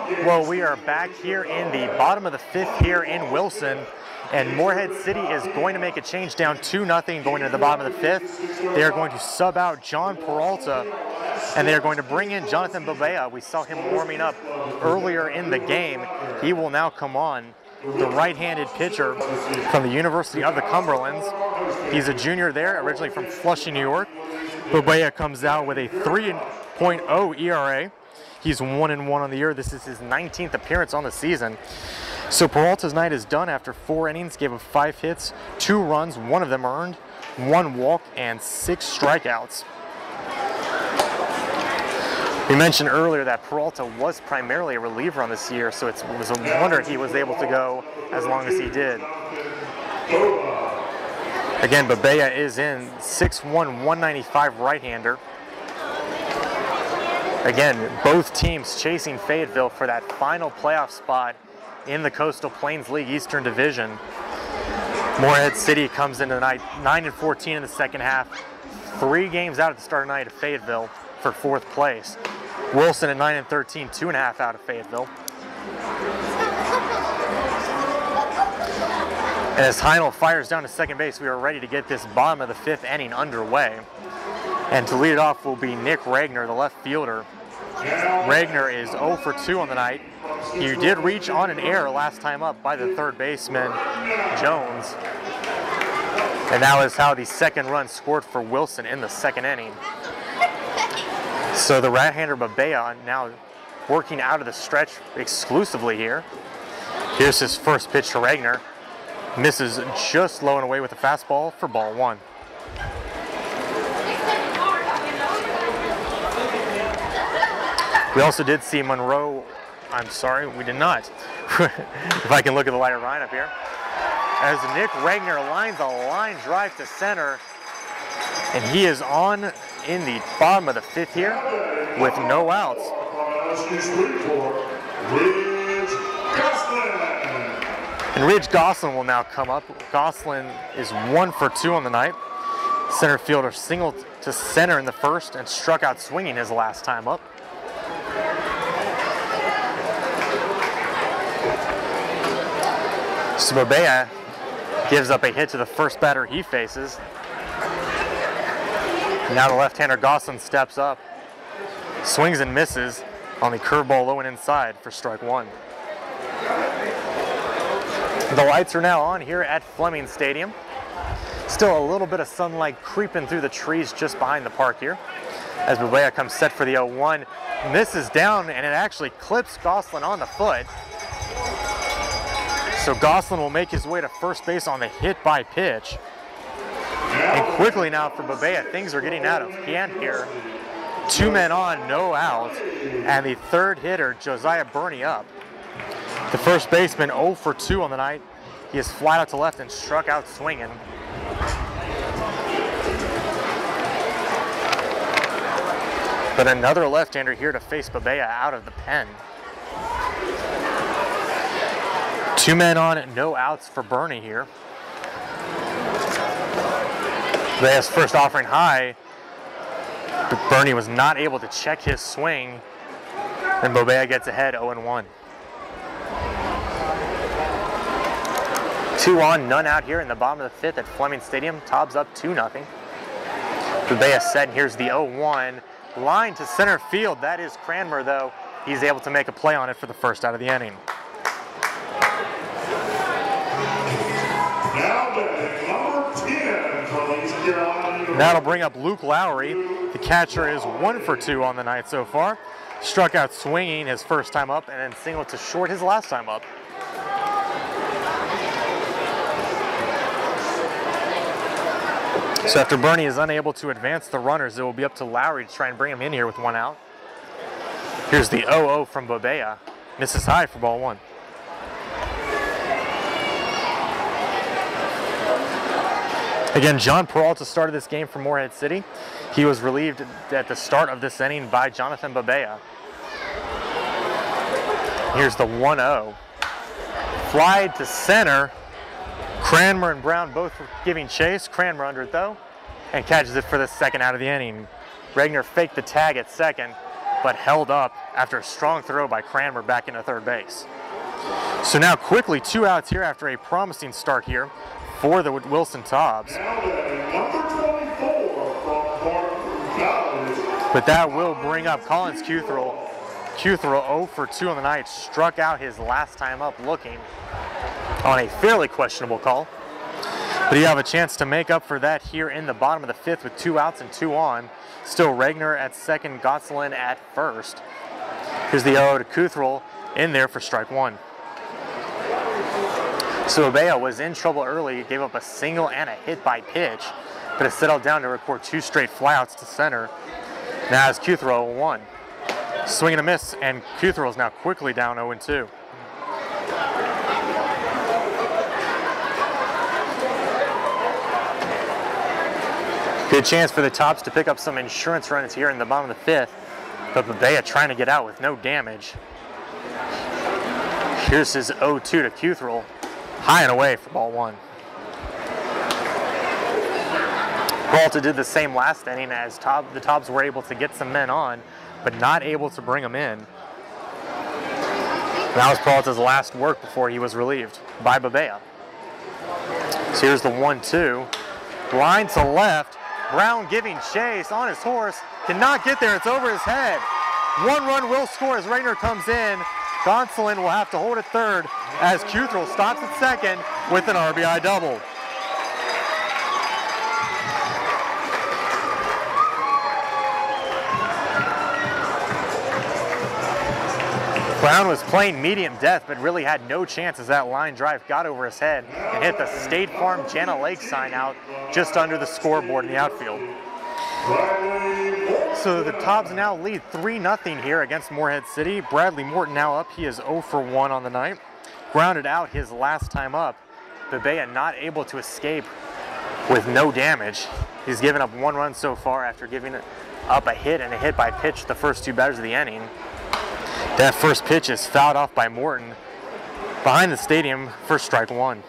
Well, we are back here in the bottom of the fifth here in Wilson, and Morehead City is going to make a change down 2-0 going into the bottom of the fifth. They are going to sub out John Peralta, and they are going to bring in Jonathan Babea. We saw him warming up earlier in the game. He will now come on, the right-handed pitcher from the University of the Cumberlands. He's a junior there, originally from Flushing, New York. Babea comes out with a 3.0 ERA. He's 1-1 on the year. This is his 19th appearance on the season. So Peralta's night is done after 4 innings, gave up 5 hits, 2 runs, 1 of them earned, 1 walk, and 6 strikeouts. We mentioned earlier that Peralta was primarily a reliever on this year, so it was a wonder he was able to go as long as he did. Again, Babea is in, 6'1", 195 right-hander. Again, both teams chasing Fayetteville for that final playoff spot in the Coastal Plains League Eastern Division. Morehead City comes into the night 9-14 in the second half, 3 games out at the start of the night of Fayetteville for 4th place. Wilson at 9-13, 2.5 out of Fayetteville. And as Heinel fires down to second base, we are ready to get this bottom of the 5th inning underway. And to lead it off will be Nick Regner, the left fielder. Regner is 0 for 2 on the night. He did reach on an error last time up by the third baseman, Jones. And that was how the second run scored for Wilson in the second inning. So the right-hander Babea now working out of the stretch exclusively here. Here's his first pitch to Regner. Misses just low and away with a fastball for ball 1. We also did see Monroe, I'm sorry, we did not. If I can look at the lighter lineup here. As Nick Regner lines a line drive to center, and he is on in the bottom of the 5th here with no outs. And Ridge Gosselin will now come up. Gosselin is 1 for 2 on the night. Center fielder singled to center in the first and struck out swinging his last time up. So Babea gives up a hit to the first batter he faces. Now the left-hander Gosselin steps up, swings and misses on the curveball low and inside for strike 1. The lights are now on here at Fleming Stadium. Still a little bit of sunlight creeping through the trees just behind the park here. As Babea comes set for the 0-1, misses down, and it actually clips Gosselin on the foot. So Gosselin will make his way to first base on the hit by pitch. And quickly now for Babea, things are getting out of hand here. 2 men on, no out, and the third hitter, Josiah Burney, up. The first baseman 0 for 2 on the night. He is flat out to left and struck out swinging. But another left-hander here to face Babea out of the pen. 2 men on, no outs for Burney here. Babea's first offering high, but Burney was not able to check his swing, and Babea gets ahead 0-1. 2 on, none out here in the bottom of the 5th at Fleming Stadium. Tobbs up 2-0. Babea set, and here's the 0-1. Line to center field. That is Cranmer, though. He's able to make a play on it for the first out of the inning. That'll bring up Luke Lowry. The catcher is 1 for 2 on the night so far. Struck out swinging his first time up and then singled to short his last time up. So after Burney is unable to advance the runners, it will be up to Lowry to try and bring him in here with 1 out. Here's the 0-0 from Babea. Misses high for ball 1. Again, John Peralta started this game for Morehead City. He was relieved at the start of this inning by Jonathan Babea. Here's the 1-0. Fly to center. Cranmer and Brown both giving chase. Cranmer under it though, and catches it for the second out of the inning. Regner faked the tag at second, but held up after a strong throw by Cranmer back into third base. So now quickly 2 outs here after a promising start here for the Wilson Tobbs. But that will bring up Collins Cuthrell. Cuthrell 0 for 2 on the night, struck out his last time up looking on a fairly questionable call. But you have a chance to make up for that here in the bottom of the 5th with 2 outs and 2 on. Still Regner at second, Gotzelin at first. Here's the 0 to Cuthrell in there for strike 1. So Babea was in trouble early, gave up a single and a hit by pitch, but has settled down to record 2 straight flyouts to center. Now it's Cuthrell 1. Swing and a miss, and Cuthrell is now quickly down 0-2. Good chance for the Tops to pick up some insurance runs here in the bottom of the 5th, but Babea trying to get out with no damage. Here's his 0-2 to Cuthrell, high and away for ball 1. Peralta did the same last inning as the Tops were able to get some men on, but not able to bring them in. That was Peralta's last work before he was relieved by Babea. So here's the 1-2. Line to left. Brown giving chase on his horse. Cannot get there. It's over his head. 1 run will score as Regner comes in. Gotzelin will have to hold at third as Cuthrell stops at second with an RBI double. Brown was playing medium death, but really had no chance as that line drive got over his head and hit the State Farm Jana Lake sign out just under the scoreboard in the outfield. So the Tops now lead 3-0 here against Morehead City. Bradley Morton now up. He is 0 for 1 on the night. Grounded out his last time up. Babea not able to escape with no damage. He's given up 1 run so far after giving up a hit and a hit by pitch the first 2 batters of the inning. That first pitch is fouled off by Morton behind the stadium for strike 1.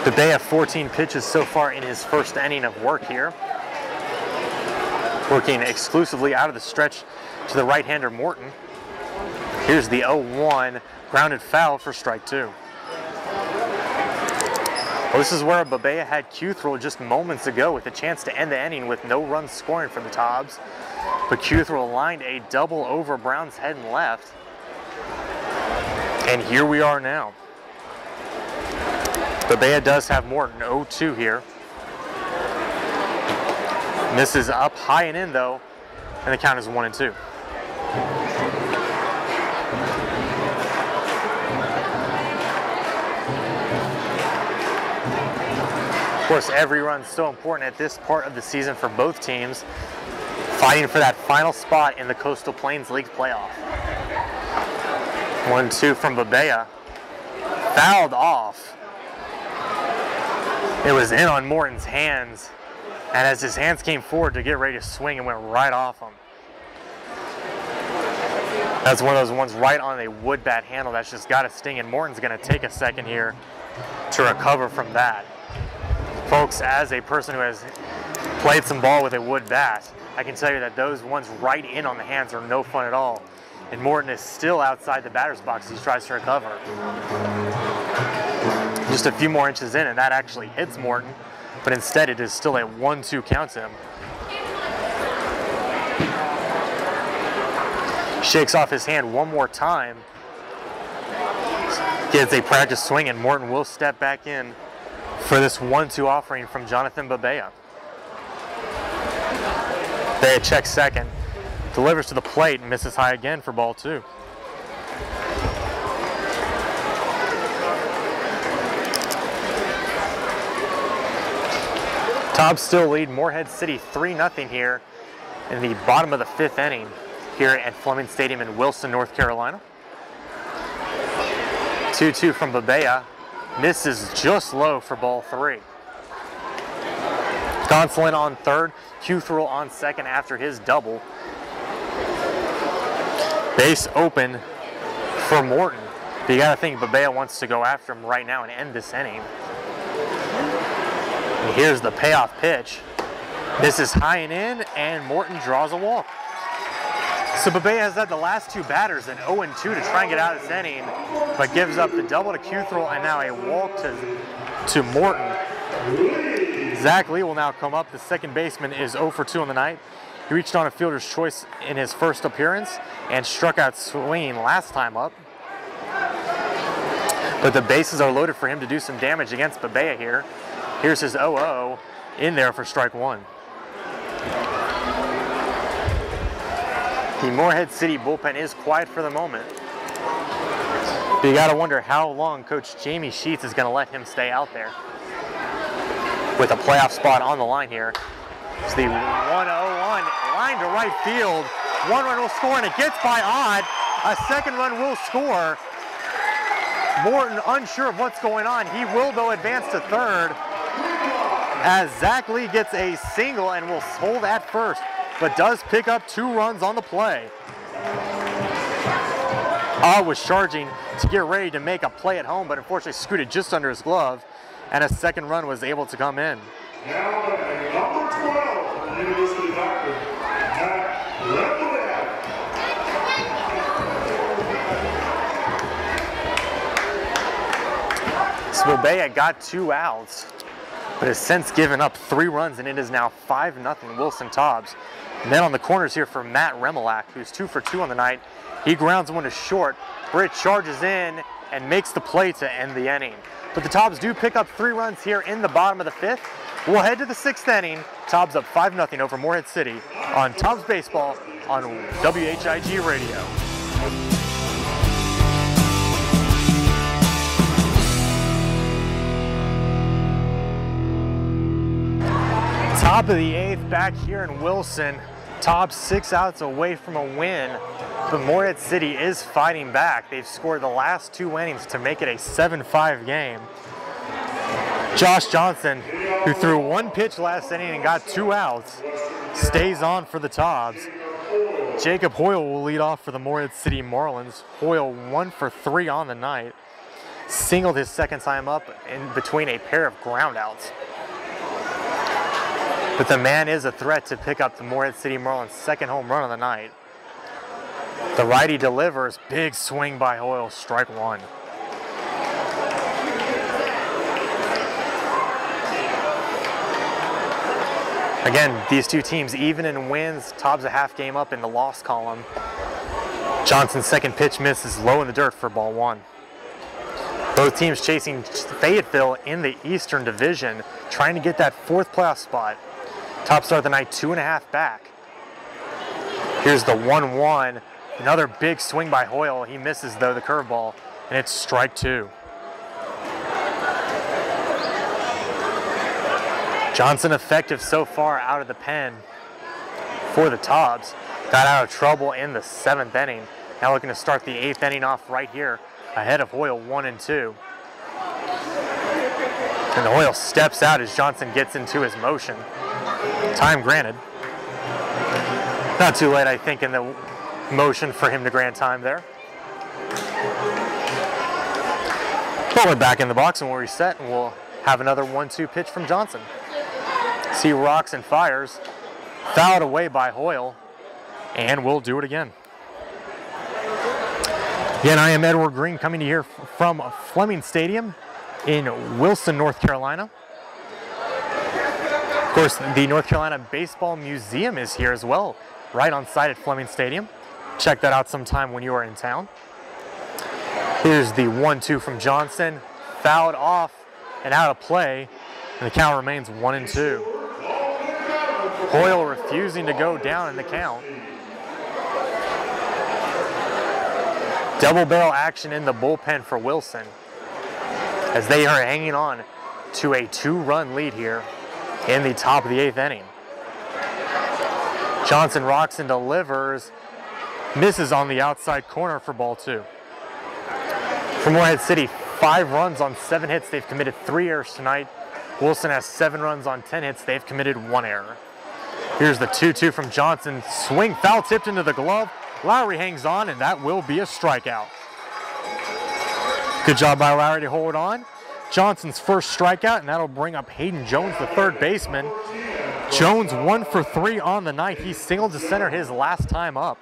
Babea 14 pitches so far in his first inning of work here. Working exclusively out of the stretch to the right-hander Morton. Here's the 0-1 grounded foul for strike 2. Well, this is where Babea had Cuthrell just moments ago with a chance to end the inning with no runs scoring for the Tobbs. But Cuthrell lined a double over Brown's head and left. And here we are now. Babea does have Morton 0-2 here. Misses up high and in though, and the count is 1-2. Of course, every run is so important at this part of the season for both teams, fighting for that final spot in the Coastal Plains League playoff. 1-2 from Babea, fouled off. It was in on Morton's hands, and as his hands came forward to get ready to swing, it went right off him. That's one of those ones right on a wood bat handle that's just got a sting, and Morton's going to take a second here to recover from that. Folks, as a person who has played some ball with a wood bat, I can tell you that those ones right in on the hands are no fun at all. And Morton is still outside the batter's box as he tries to recover. Just a few more inches in and that actually hits Morton, but instead it is still a 1-2 count to him. Shakes off his hand one more time. Gets a practice swing and Morton will step back in for this 1-2 offering from Jonathan Babea. Babea checks second, delivers to the plate, and misses high again for ball 2. Tobbs still lead Morehead City 3-0 here in the bottom of the 5th inning here at Fleming Stadium in Wilson, North Carolina. 2-2 from Babea. Misses just low for ball 3. Gotzelin on third, Cuthrell on second after his double. Base open for Morton. But you gotta think Babea wants to go after him right now and end this inning. And here's the payoff pitch. This is high and in, and Morton draws a walk. So Bebea has had the last two batters an 0-2 to try and get out of this inning, but gives up the double to Cuthrell and now a walk to Morton. Zach Lee will now come up. The second baseman is 0-for-2 on the night. He reached on a fielder's choice in his first appearance and struck out swinging last time up. But the bases are loaded for him to do some damage against Bebea here. Here's his 0-0 in there for strike one. The Morehead City bullpen is quiet for the moment. But you gotta wonder how long Coach Jamie Sheets is gonna let him stay out there. With a playoff spot on the line here. It's the 1-0-1, line to right field. One run will score and it gets by Odd. A second run will score. Morton unsure of what's going on. He will though advance to third as Zach Lee gets a single and will hold at first, but does pick up 2 runs on the play. Odd was charging to get ready to make a play at home, but unfortunately scooted just under his glove, and a second run was able to come in. Now, number 12 for the University of Akron, Matt Remillard. So Bebea got 2 outs, but has since given up 3 runs, and it is now 5-0 Wilson Tobbs. And then on the corners here for Matt Remillard, who's 2-for-2 on the night. He grounds one to short. Britt charges in and makes the play to end the inning. But the Tobbs do pick up 3 runs here in the bottom of the 5th. We'll head to the 6th inning. Tobbs up 5-0 over Morehead City on Tobbs Baseball on WHIG Radio. Top of the 8th back here in Wilson. Tobbs 6 outs away from a win, but Morehead City is fighting back. They've scored the last 2 innings to make it a 7-5 game. Josh Johnson, who threw 1 pitch last inning and got 2 outs, stays on for the Tobbs. Jacob Hoyle will lead off for the Morehead City Marlins. Hoyle 1-for-3 on the night. Singled his second time up in between a pair of groundouts. But the man is a threat to pick up the Morehead City Marlins' second home run of the night. The righty delivers, big swing by Hoyle, strike one. Again, these two teams even in wins. Tobbs a half game up in the loss column. Johnson's second pitch misses low in the dirt for ball 1. Both teams chasing Fayetteville in the Eastern Division, trying to get that 4th playoff spot. Tobbs start the night 2.5 back. Here's the 1-1. Another big swing by Hoyle. He misses though the curveball, and it's strike 2. Johnson effective so far out of the pen for the Tobbs. Got out of trouble in the 7th inning. Now looking to start the 8th inning off right here ahead of Hoyle 1-2. And Hoyle steps out as Johnson gets into his motion. Time granted. Not too late, I think, in the motion for him to grant time there. But we're back in the box and we'll reset and we'll have another 1-2 pitch from Johnson. See rocks and fires. Fouled away by Hoyle. And we'll do it again. Again, I am Edward Green coming to you here from Fleming Stadium in Wilson, North Carolina. Of course, the North Carolina Baseball Museum is here as well, right on site at Fleming Stadium. Check that out sometime when you are in town. Here's the 1-2 from Johnson, fouled off and out of play, and the count remains 1-2. Hoyle refusing to go down in the count. Double barrel action in the bullpen for Wilson as they are hanging on to a 2-run lead here in the top of the 8th inning. Johnson rocks and delivers, misses on the outside corner for ball 2. For Morehead City, 5 runs on 7 hits. They've committed 3 errors tonight. Wilson has 7 runs on 10 hits. They've committed 1 error. Here's the 2-2 from Johnson. Swing foul tipped into the glove. Lowry hangs on, and that will be a strikeout. Good job by Lowry to hold on. Johnson's first strikeout, and that'll bring up Hayden Jones, the third baseman. Jones 1 for 3 on the night. He singled to center his last time up.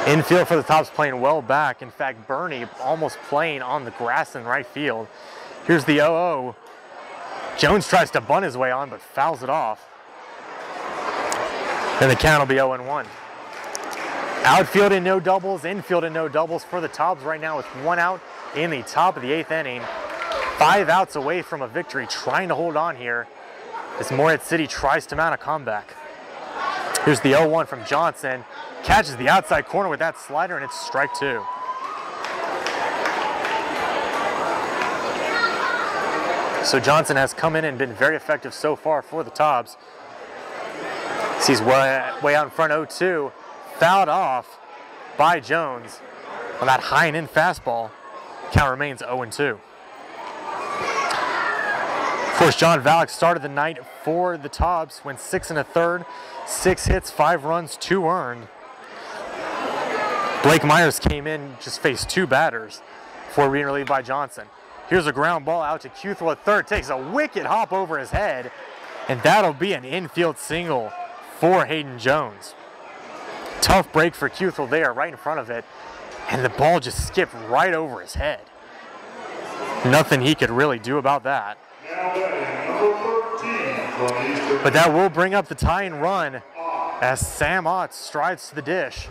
Infield for the Tops playing well back. In fact, Bernie almost playing on the grass in right field. Here's the 0-0. Jones tries to bunt his way on, but fouls it off. Then the count will be 0-1. Outfield and no doubles, infield and no doubles for the Tops right now with 1 out in the top of the 8th inning. 5 outs away from a victory, trying to hold on here as Morehead City tries to mount a comeback. Here's the 0-1 from Johnson. Catches the outside corner with that slider, and it's strike 2. So Johnson has come in and been very effective so far for the Tops. He's way out in front, 0-2. Fouled off by Jones on that high and in fastball. Count remains 0-2. Of course, John Valek started the night for the Tops, went 6 1/3, 6 hits, 5 runs, 2 earned. Blake Myers came in, just faced 2 batters before being relieved by Johnson. Here's a ground ball out to Cuthell at third, takes a wicked hop over his head, and that'll be an infield single for Hayden Jones. Tough break for Cuthell there, right in front of it, and the ball just skipped right over his head. Nothing he could really do about that. But that will bring up the tying run as Sam Ott strides to the dish.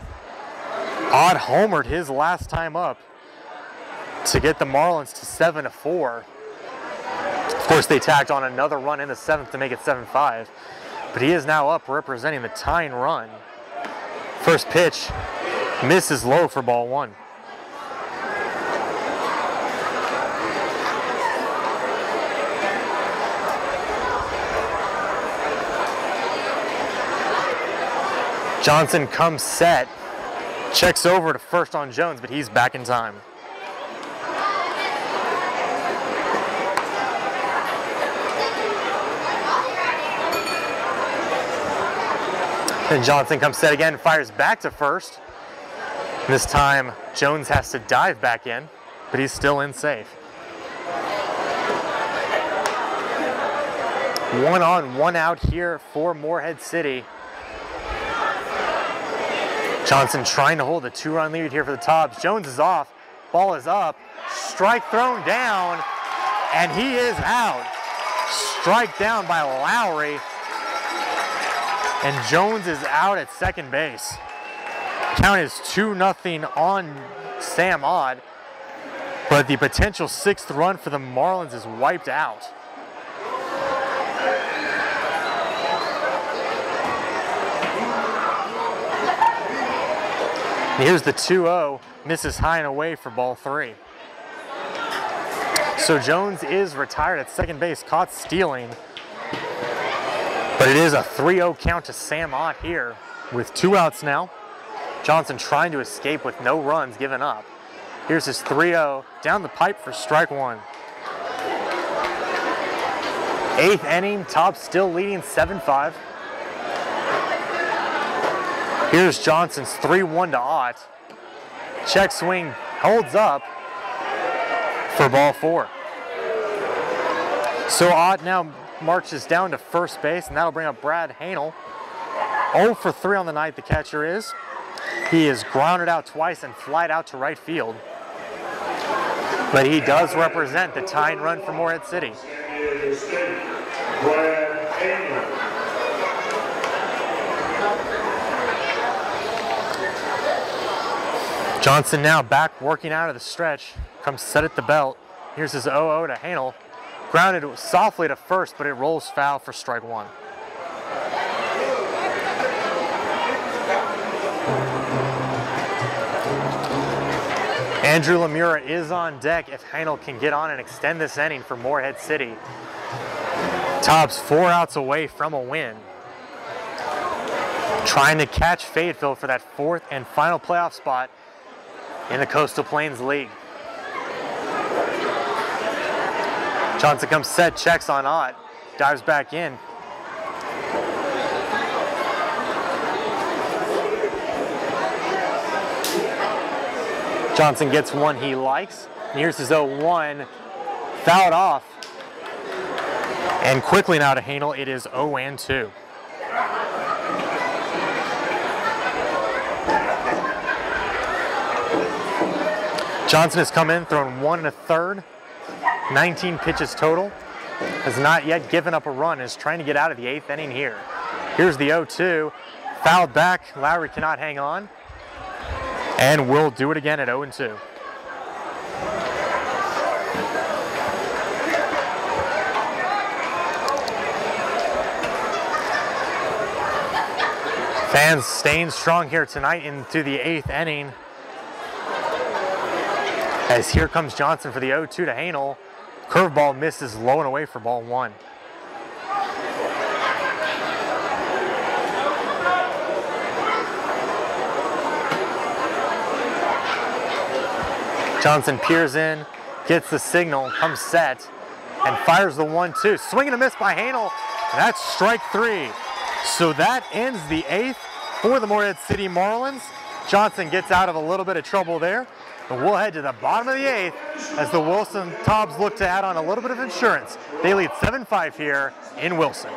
Ott homered his last time up to get the Marlins to 7-4. Of course, they tacked on another run in the 7th to make it 7-5, but he is now up representing the tying run. First pitch misses low for ball 1. Johnson comes set, checks over to first on Jones, but he's back in time. Then Johnson comes set again, fires back to first. This time, Jones has to dive back in, but he's still in safe. 1 on, 1 out here for Morehead City. Johnson trying to hold the 2-run lead here for the Tops. Jones is off, ball is up, strike thrown down, and he is out. Strike down by Lowry, and Jones is out at second base. Count is 2-0 on Sam Ott, but the potential 6th run for the Marlins is wiped out. And here's the 2-0, misses high and away for ball 3. So Jones is retired at second base, caught stealing. But it is a 3-0 count to Sam Ott here with 2 outs now. Johnson trying to escape with no runs given up. Here's his 3-0 down the pipe for strike 1. 8th inning, Tops still leading 7-5. Here's Johnson's 3-1 to Ott. Check swing, holds up for ball 4. So Ott now marches down to first base, and that'll bring up Brad Hanel. 0 for 3 on the night, the catcher is. He is grounded out twice and flied out to right field. But he does represent the tying run for Morehead City. Brad Hanel. Johnson now back working out of the stretch, comes set at the belt. Here's his 0-0 to Hanel. Grounded softly to first, but it rolls foul for strike 1. Andrew Lemura is on deck if Hanel can get on and extend this inning for Morehead City. Tops 4 outs away from a win. Trying to catch Fayetteville for that 4th and final playoff spot in the Coastal Plains League. Johnson comes set, checks on Ott, dives back in. Johnson gets one he likes. And here's his 0-1, fouled off And quickly now to Hanel, it is 0-2. Johnson has come in, thrown 1 1/3, 19 pitches total. Has not yet given up a run, is trying to get out of the 8th inning here. Here's the 0-2, fouled back, Lowry cannot hang on, and will do it again at 0-2. Fans staying strong here tonight into the 8th inning. As here comes Johnson for the 0-2 to Hanel. Curveball misses low and away for ball 1. Johnson peers in, gets the signal, comes set, and fires the 1-2. Swing and a miss by Hanel, and that's strike 3. So that ends the 8th for the Morehead City Marlins. Johnson gets out of a little bit of trouble there. But we'll head to the bottom of the 8th as the Wilson Tobs look to add on a little bit of insurance. They lead 7-5 here in Wilson.